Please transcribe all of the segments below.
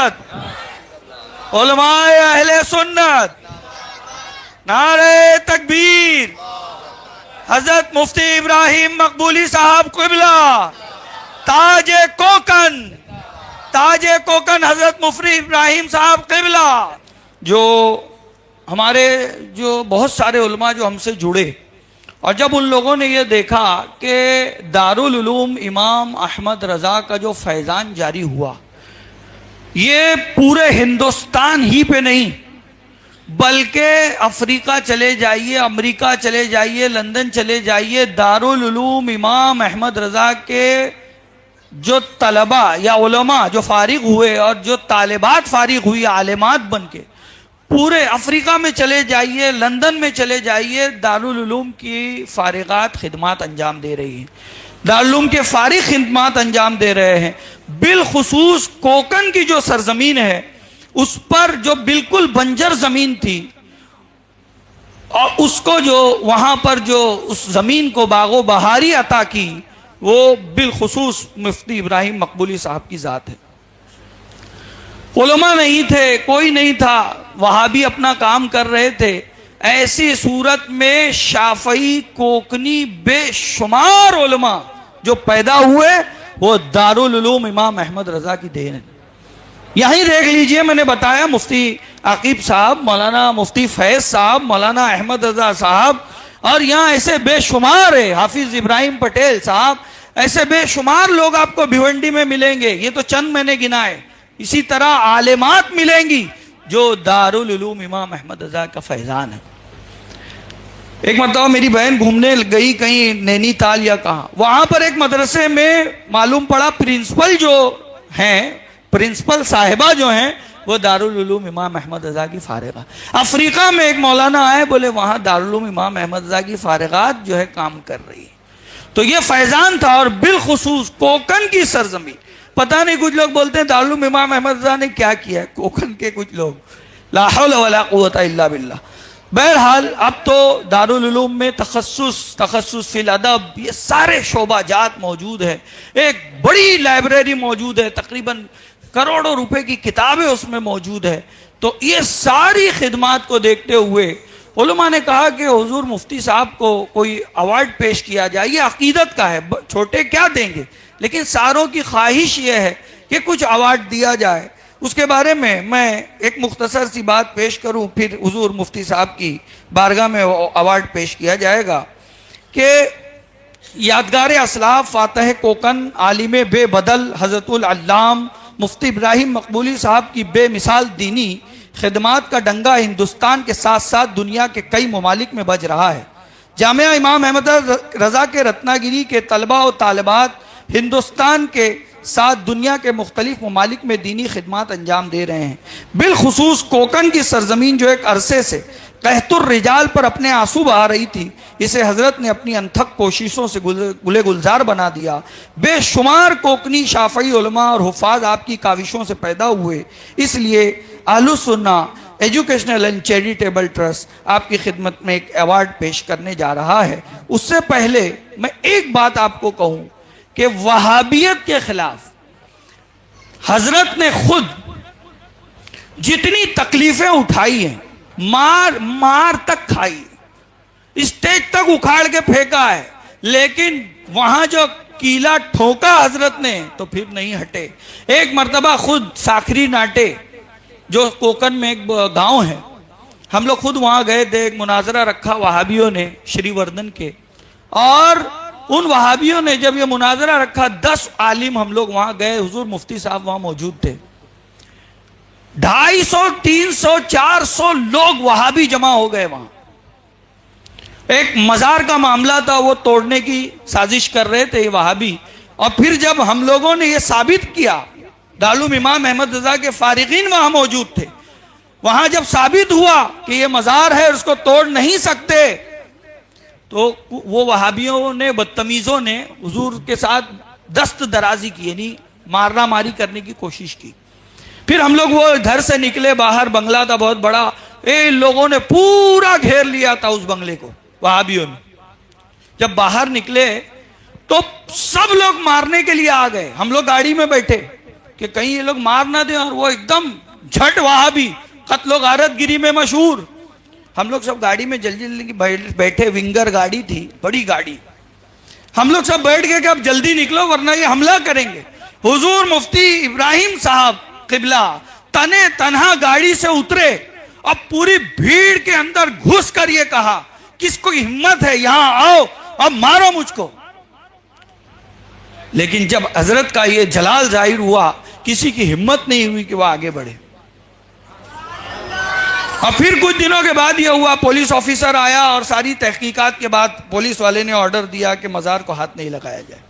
سنت، علماء اہل سنت، نعرہ تکبیر، حضرت مفتی ابراہیم مقبولی صاحب قبلہ، تاج کوکن حضرت مفتی ابراہیم صاحب قبلہ، جو ہمارے بہت سارے علماء جو ہم سے جڑے، اور جب ان لوگوں نے یہ دیکھا کہ دارالعلوم امام احمد رضا کا جو فیضان جاری ہوا، یہ پورے ہندوستان ہی پہ نہیں بلکہ افریقہ چلے جائیے، امریکہ چلے جائیے، لندن چلے جائیے، دارالعلوم امام احمد رضا کے جو طلباء یا علماء جو فارغ ہوئے اور جو طالبات فارغ ہوئی عالمات بن کے، پورے افریقہ میں چلے جائیے، لندن میں چلے جائیے، دارالعلوم کی فارغات خدمات انجام دے رہی ہیں، دارالعلوم کے فارغ خدمات انجام دے رہے ہیں۔ بالخصوص کوکن کی جو سرزمین ہے، اس پر جو بالکل بنجر زمین تھی، اور اس کو جو وہاں پر جو اس زمین کو باغ و بہاری عطا کی، وہ بالخصوص مفتی ابراہیم مقبولی صاحب کی ذات ہے۔ علماء نہیں تھے، کوئی نہیں تھا، وہابی اپنا کام کر رہے تھے، ایسی صورت میں شافعی کوکنی بے شمار علماء جو پیدا ہوئے، وہ دارالعلوم امام احمد رضا کی دین ہے۔ یہیں دیکھ لیجئے، میں نے بتایا مفتی عقیب صاحب، مولانا مفتی فیض صاحب، مولانا احمد رضا صاحب، اور یہاں ایسے بے شمار ہے، حافظ ابراہیم پٹیل صاحب، ایسے بے شمار لوگ آپ کو بھیونڈی میں ملیں گے، یہ تو چند میں نے گنائے۔ اسی طرح عالمات ملیں گی جو دارالعلوم امام احمد رضا کا فیضان ہے۔ ایک مرتبہ میری بہن گھومنے گئی کہیں نینی تال یا کہاں، وہاں پر ایک مدرسے میں معلوم پڑا پرنسپل جو ہیں، پرنسپل صاحبہ جو ہیں، وہ دارالعلوم امام احمد رضا کی فارغہ۔ افریقہ میں ایک مولانا آئے، بولے وہاں دارالعلوم امام احمد رضا کی فارغات جو ہے کام کر رہی ہے۔ تو یہ فیضان تھا، اور بالخصوص کوکن کی سرزمین۔ پتہ نہیں کچھ لوگ بولتے ہیں دارالعلوم امام احمد رضا نے کیا کیا ہے، کوکن کے کچھ لوگ، لا حول ولا قوت الا باللہ۔ بہرحال اب تو دارالعلوم میں تخصص فی الادب، یہ سارے شعبہ جات موجود ہے، ایک بڑی لائبریری موجود ہے، تقریباً کروڑوں روپے کی کتابیں اس میں موجود ہے۔ تو یہ ساری خدمات کو دیکھتے ہوئے علماء نے کہا کہ حضور مفتی صاحب کو کوئی ایوارڈ پیش کیا جائے، یہ عقیدت کا ہے، چھوٹے کیا دیں گے، لیکن ساروں کی خواہش یہ ہے کہ کچھ ایوارڈ دیا جائے۔ اس کے بارے میں ایک مختصر سی بات پیش کروں، پھر حضور مفتی صاحب کی بارگاہ میں ایوارڈ پیش کیا جائے گا کہ یادگار اسلاف فاتح کوکن عالم بے بدل حضرت العلام مفتی ابراہیم مقبولی صاحب کی بے مثال دینی خدمات کا ڈنگا ہندوستان کے ساتھ ساتھ دنیا کے کئی ممالک میں بج رہا ہے۔ جامعہ امام احمد رضا کے رتنا گیری کے طلباء و طالبات ہندوستان کے ساتھ دنیا کے مختلف ممالک میں دینی خدمات انجام دے رہے ہیں۔ بالخصوص کوکن کی سرزمین جو ایک عرصے سے قحط الرجال پر اپنے آنسو بہا رہی تھی، اسے حضرت نے اپنی انتھک کوششوں سے گلے گلزار بنا دیا۔ بے شمار کوکنی شافعی علماء اور حفاظ آپ کی کاوشوں سے پیدا ہوئے، اس لیے اہل سنہ ایجوکیشنل اینڈ چیریٹیبل ٹرسٹ آپ کی خدمت میں ایک ایوارڈ پیش کرنے جا رہا ہے۔ اس سے پہلے میں ایک بات آپ کو کہوں کہ وہابیت کے خلاف حضرت نے خود جتنی تکلیفیں اٹھائی ہیں، مار تک کھائی، اسٹیج تک اکھاڑ کے پھینکا ہے، لیکن وہاں جو کیلا ٹھوکا حضرت نے تو پھر نہیں ہٹے۔ ایک مرتبہ خود ساکھری ناٹے جو کوکن میں ایک گاؤں ہے، ہم لوگ خود وہاں گئے تھے، ایک مناظرہ رکھا وہابیوں نے شری وردھن کے، اور ان وہابیوں نے جب یہ مناظرہ رکھا 10 عالم ہم لوگ وہاں گئے، حضور مفتی صاحب وہاں موجود تھے، 250 300 400 لوگ وہابی جمع ہو گئے وہاں۔ ایک مزار کا معاملہ تھا، وہ توڑنے کی سازش کر رہے تھے یہ وہابی، اور پھر جب ہم لوگوں نے یہ ثابت کیا، دارالعلوم امام احمد رضا کے فارغین وہاں موجود تھے، وہاں جب ثابت ہوا کہ یہ مزار ہے اس کو توڑ نہیں سکتے، تو وہ وہابیوں نے، بدتمیزوں نے حضور کے ساتھ دست درازی کی، یعنی مارنا ماری کرنے کی کوشش کی۔ پھر ہم لوگ وہ گھر سے نکلے، باہر بنگلہ تھا بہت بڑا، لوگوں نے پورا گھیر لیا تھا اس بنگلے کو وہابیوں نے۔ جب باہر نکلے تو سب لوگ مارنے کے لیے آ گئے، ہم لوگ گاڑی میں بیٹھے، کہ کہیں یہ لوگ مار نہ دیں، اور وہ ایک دم جھٹ وہابی، قتل و غارت گیری میں مشہور. ہم لوگ سب گاڑی میں جلدی جلدی بیٹھے، ونگر گاڑی تھی، بڑی گاڑی. ہم لوگ سب بیٹھ گئے کہ اب جلدی نکلو ورنہ یہ حملہ کریں گے. حضور مفتی ابراہیم صاحب قبلہ تنے تنہا گاڑی سے اترے، اب پوری بھیڑ کے اندر گھس کر یہ کہا، کس کو ہمت ہے یہاں آؤ، اب مارو مجھ کو. لیکن جب حضرت کا یہ جلال ظاہر ہوا، کسی کی ہمت نہیں ہوئی کہ وہ آگے بڑھے. اور پھر کچھ دنوں کے بعد یہ ہوا، پولیس آفیسر آیا اور ساری تحقیقات کے بعد پولیس والے نے آرڈر دیا کہ مزار کو ہاتھ نہیں لگایا جائے.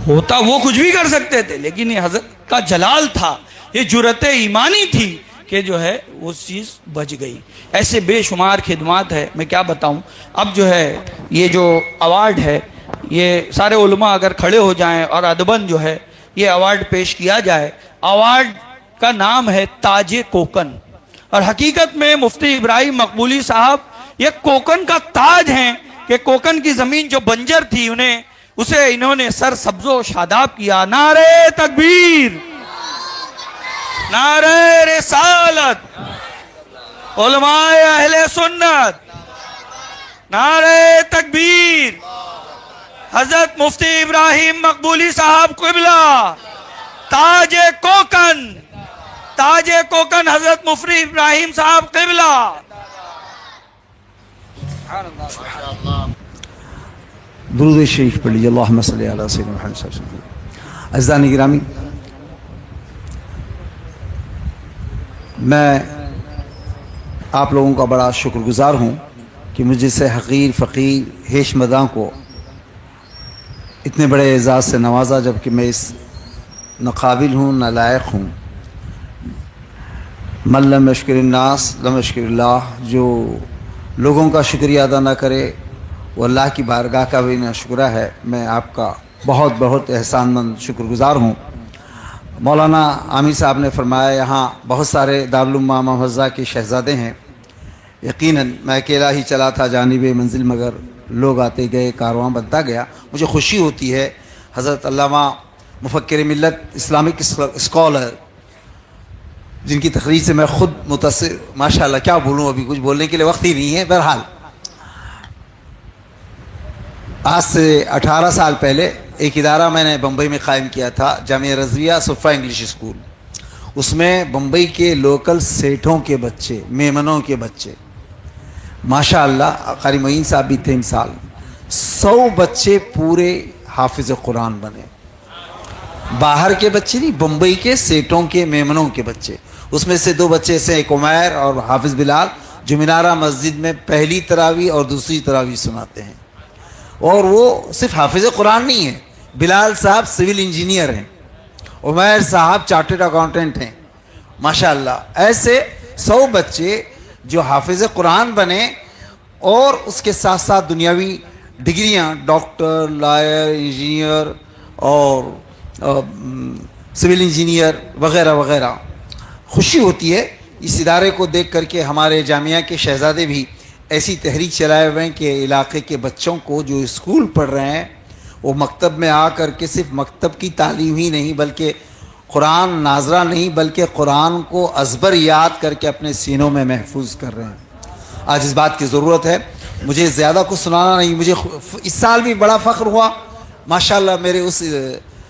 ہوتا وہ کچھ بھی کر سکتے تھے، لیکن یہ حضرت کا جلال تھا، یہ جرأت ایمانی تھی کہ جو ہے وہ چیز بچ گئی. ایسے بے شمار خدمات ہے، میں کیا بتاؤں. اب جو ہے یہ جو ایوارڈ ہے، یہ سارے علماء اگر کھڑے ہو جائیں اور ادباً جو ہے یہ ایوارڈ پیش کیا جائے. ایوارڈ کا نام ہے تاج کوکن، اور حقیقت میں مفتی ابراہیم مقبولی صاحب یہ کوکن کا تاج ہیں کہ کوکن کی زمین جو بنجر تھی اسے انہوں نے سر سبز و شاداب کیا. نعرہ تکبیر، نعرہ رسالت، علماء اہل سنت، نعرہ تکبیر. حضرت مفتی ابراہیم مقبولی صاحب قبلہ تاج کوکن، تاج کوکن حضرت مفتی ابراہیم صاحب قبلہ. درود شریف پڑھ لیجیے. اللہم صلی علی سیدنا محمد صلی اللہ علیہ وسلم. عزیزان گرامی، میں آپ لوگوں کا بڑا شکر گزار ہوں کہ مجھے سے حقیر فقیر ہیش مداں کو اتنے بڑے اعزاز سے نوازا، جبکہ میں اس نہ قابل ہوں نہ لائق ہوں. من لم یشکر الناس لم یشکر اللہ. جو لوگوں کا شکریہ ادا نہ کرے وہ اللہ کی بارگاہ کا بھی نہ شکرہ ہے. میں آپ کا بہت بہت احسان مند شکر گزار ہوں. مولانا عامر صاحب نے فرمایا یہاں بہت سارے دارالعلوم محفوظہ کے شہزادے ہیں. یقیناً میں اکیلا ہی چلا تھا جانب منزل، مگر لوگ آتے گئے، کارواں بنتا گیا. مجھے خوشی ہوتی ہے حضرت علامہ مفکر ملت، اسلامک اسکالر، جن کی تقریر سے میں خود متاثر، ماشاءاللہ کیا بولوں، ابھی کچھ بولنے کے لیے وقت ہی نہیں ہے. بہرحال آج سے 18 سال پہلے ایک ادارہ میں نے بمبئی میں قائم کیا تھا، جامعہ رضویہ صفا انگلش اسکول. اس میں بمبئی کے لوکل سیٹھوں کے بچے، میمنوں کے بچے، ماشاءاللہ قاری معین صاحب بھی تھے مثال، 100 بچے پورے حافظ قرآن بنے. باہر کے بچے نہیں، بمبئی کے سیٹوں کے میمنوں کے بچے. اس میں سے 2 بچے سے، ایک عمیر اور حافظ بلال، جو منارہ مسجد میں پہلی تراویح اور دوسری تراویح سناتے ہیں. اور وہ صرف حافظ قرآن نہیں ہے، بلال صاحب سول انجینئر ہیں، عمیر صاحب چارٹرڈ اکاؤنٹنٹ ہیں. ماشاءاللہ ایسے 100 بچے جو حافظ قرآن بنے، اور اس کے ساتھ ساتھ دنیاوی ڈگریاں، ڈاکٹر، لائر، انجینئر اور سول انجینئر وغیرہ وغیرہ. خوشی ہوتی ہے اس ادارے کو دیکھ کر کے. ہمارے جامعہ کے شہزادے بھی ایسی تحریک چلائے ہوئے ہیں کہ علاقے کے بچوں کو جو اسکول پڑھ رہے ہیں وہ مکتب میں آ کر کے صرف مکتب کی تعلیم ہی نہیں، بلکہ قرآن ناظرہ نہیں، بلکہ قرآن کو ازبر یاد کر کے اپنے سینوں میں محفوظ کر رہے ہیں. آج اس بات کی ضرورت ہے. مجھے زیادہ کچھ سنانا نہیں. مجھے اس سال بھی بڑا فخر ہوا ماشاءاللہ. میرے اس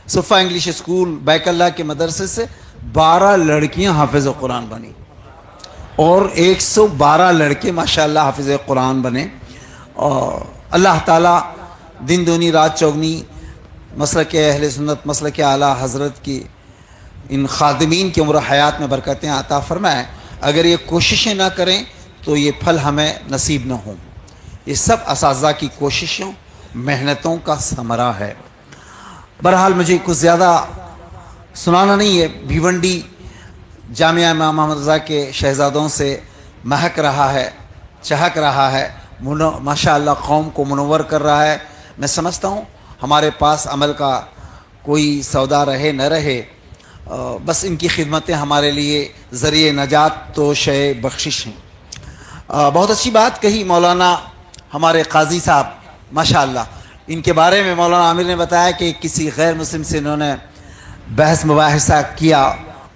صفا انگلش اسکول بیک اللہ کے مدرسے سے 12 لڑکیاں حافظ قرآن بنی، اور 112 لڑکے ماشاءاللہ حافظ قرآن بنے. اور اللہ تعالیٰ دن دونی رات چوگنی مسلک اہل سنت، مسلک اعلیٰ حضرت کی ان خادمین کی عمر حیات میں برکتیں عطا فرمائے. اگر یہ کوششیں نہ کریں تو یہ پھل ہمیں نصیب نہ ہوں. یہ سب اساتذہ کی کوششوں، محنتوں کا ثمرہ ہے. بہرحال مجھے کچھ زیادہ سنانا نہیں ہے. بھیونڈی جامعہ امام محمد رضا کے شہزادوں سے مہک رہا ہے، چہک رہا ہے، ماشاءاللہ قوم کو منور کر رہا ہے. میں سمجھتا ہوں ہمارے پاس عمل کا کوئی سودا رہے نہ رہے، بس ان کی خدمتیں ہمارے لیے ذریعہ نجات تو شے بخشش ہیں. بہت اچھی بات کہی مولانا ہمارے قاضی صاحب ماشاءاللہ. ان کے بارے میں مولانا عامر نے بتایا کہ کسی غیر مسلم سے انہوں نے بحث مباحثہ کیا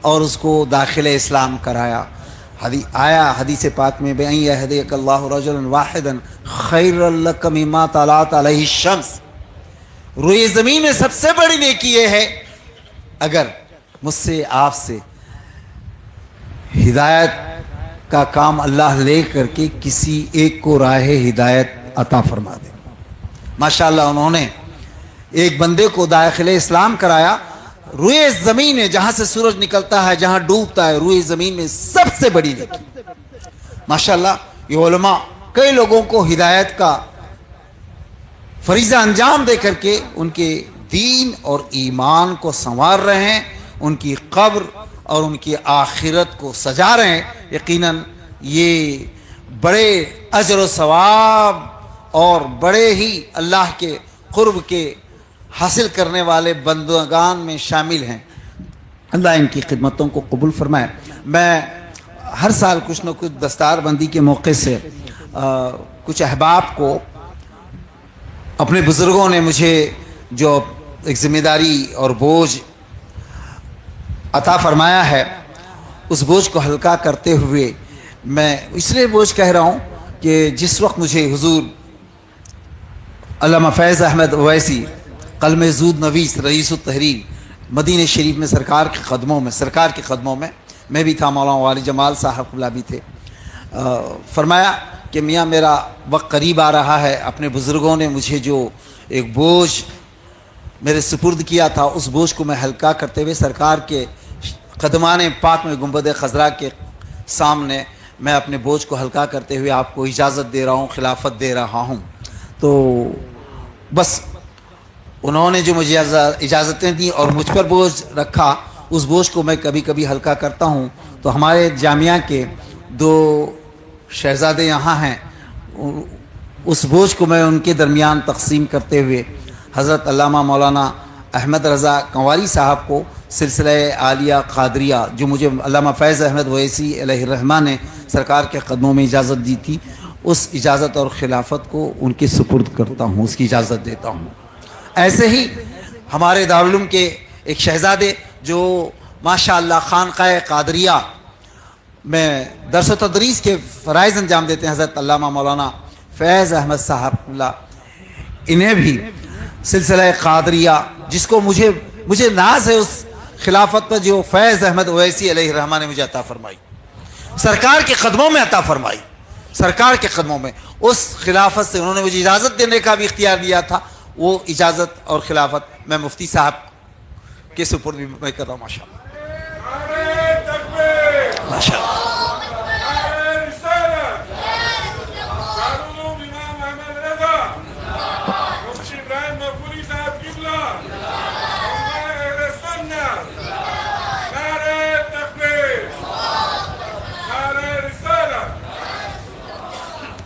اور اس کو داخل اسلام کرایا. آیا حدیث پاک میں بِأَن يَهْدِيَكَ اللَّهُ رَجُلًا وَاحِدًا خَيْرًا لَكَ مِمَّا طَلَعَتْ عَلَيْهِ الشَّمْسُ. روئے زمین میں سب سے بڑی نیکی یہ ہے اگر مجھ سے آپ سے ہدایت کا کام اللہ لے کر کے کسی ایک کو راہ ہدایت عطا فرما دے. ماشاءاللہ انہوں نے ایک بندے کو داخل اسلام کرایا. روئے زمین میں جہاں سے سورج نکلتا ہے جہاں ڈوبتا ہے روئے زمین میں سب سے بڑی نیکی. ماشاءاللہ یہ علماء کئی لوگوں کو ہدایت کا فریضہ انجام دے کر کے ان کے دین اور ایمان کو سنوار رہے ہیں, ان کی قبر اور ان کی آخرت کو سجا رہے ہیں. یقیناً یہ بڑے اجر و ثواب اور بڑے ہی اللہ کے قرب کے حاصل کرنے والے بندگان میں شامل ہیں. اللہ ان کی خدمتوں کو قبول فرمائے. میں ہر سال کچھ نہ کچھ دستار بندی کے موقع سے کچھ احباب کو اپنے بزرگوں نے مجھے جو ایک ذمہ داری اور بوجھ عطا فرمایا ہے اس بوجھ کو ہلکا کرتے ہوئے میں اس لیے بوجھ کہہ رہا ہوں کہ جس وقت مجھے حضور علامہ فیض احمد اویسی قلم زود نویس رئیس التحریر مدینہ شریف میں سرکار کے قدموں میں میں بھی تھا, مولانا والی جمال صاحب قبلہ بھی تھے, فرمایا کہ میاں میرا وقت قریب آ رہا ہے. اپنے بزرگوں نے مجھے جو ایک بوجھ میرے سپرد کیا تھا اس بوجھ کو میں ہلکا کرتے ہوئے سرکار کے قدمان پاک میں گنبد خضرا کے سامنے میں اپنے بوجھ کو ہلکا کرتے ہوئے آپ کو اجازت دے رہا ہوں, خلافت دے رہا ہوں. تو بس انہوں نے جو مجھے اجازتیں دیں اور مجھ پر بوجھ رکھا اس بوجھ کو میں کبھی کبھی ہلکا کرتا ہوں. تو ہمارے جامعہ کے 2 شہزادے یہاں ہیں, اس بوجھ کو میں ان کے درمیان تقسیم کرتے ہوئے حضرت علامہ مولانا احمد رضا کنواری صاحب کو سلسلہ عالیہ قادریہ جو مجھے علامہ فیض احمد اویسی علیہ الرحمہ نے سرکار کے قدموں میں اجازت دی تھی, اس اجازت اور خلافت کو ان کے سپرد کرتا ہوں, اس کی اجازت دیتا ہوں. ایسے ہی ہمارے دارالعلوم کے ایک شہزادے جو ماشاءاللہ خانقاہ قادریہ میں درس و تدریس کے فرائض انجام دیتے ہیں, حضرت علامہ مولانا فیض احمد صاحب اللہ, انہیں بھی سلسلہ قادریہ جس کو مجھے ناز ہے اس خلافت پر جو فیض احمد اویسی علیہ الرحمہ نے مجھے عطا فرمائی, سرکار کے قدموں میں عطا فرمائی, سرکار کے قدموں میں اس خلافت سے انہوں نے مجھے اجازت دینے کا بھی اختیار دیا تھا. وہ اجازت اور خلافت میں مفتی صاحب کے سپرد بھی میں کر رہا ہوں. ماشاءاللہ ماشاءاللہ.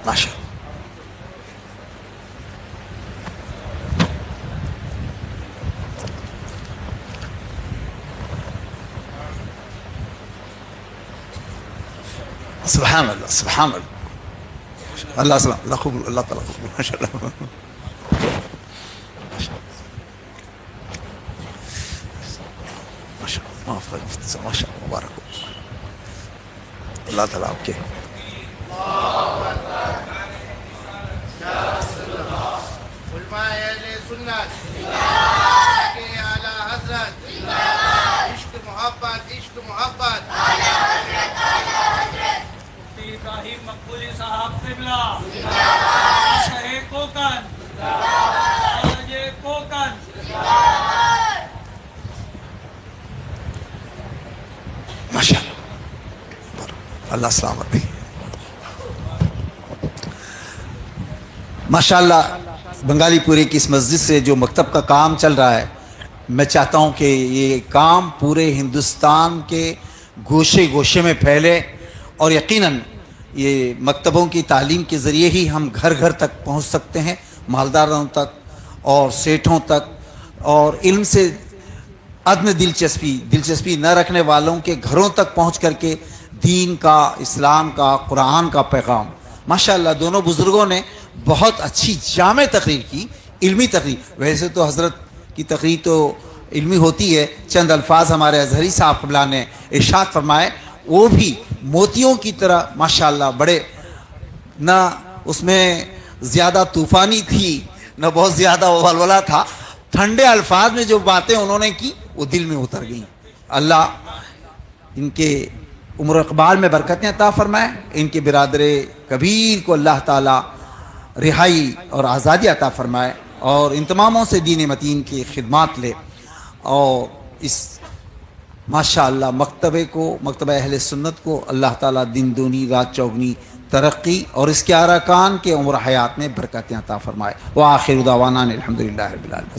ماشاءاللہ. سبحان اللہ سبحان اللہ. اللہ سلام اللہ قبول, اللہ تعالیٰ قبول. ماشاء اللہ ماشاء اللہ مبارک ہو. اللہ تعالیٰ آپ کے ابراہیم مقبولی صاحب قبلہ شہ کوکن کوکن. ماشاءاللہ اللہ سلامت. ماشاءاللہ بنگالی پوری کی اس مسجد سے جو مکتب کا کام چل رہا ہے, میں چاہتا ہوں کہ یہ کام پورے ہندوستان کے گوشے گوشے میں پھیلے اور یقیناً یہ مکتبوں کی تعلیم کے ذریعے ہی ہم گھر گھر تک پہنچ سکتے ہیں, مالداروں تک اور سیٹھوں تک, اور علم سے عدم دلچسپی نہ رکھنے والوں کے گھروں تک پہنچ کر کے دین کا, اسلام کا, قرآن کا پیغام. ماشاءاللہ دونوں بزرگوں نے بہت اچھی جامع تقریر کی, علمی تقریر. ویسے تو حضرت کی تقریر تو علمی ہوتی ہے. چند الفاظ ہمارے اظہری صاحب قبلہ نے ارشاد فرمائے, وہ بھی موتیوں کی طرح ماشاءاللہ بڑے, نہ اس میں زیادہ طوفانی تھی نہ بہت زیادہ ولولہ تھا. ٹھنڈے الفاظ میں جو باتیں انہوں نے کی وہ دل میں اتر گئیں. اللہ ان کے عمر و اقبال میں برکتیں عطا فرمائے. ان کے برادر کبیر کو اللہ تعالی رہائی اور آزادی عطا فرمائے, اور ان تماموں سے دین متین کی خدمات لے, اور اس ماشاءاللہ مکتبے کو, مکتبہ اہل سنت کو اللہ تعالیٰ دن دونی رات چوگنی ترقی اور اس کے ارکان کے عمر حیات میں برکتیں عطا فرمائے. وآخر دعوانا الحمدللہ رب العالمین.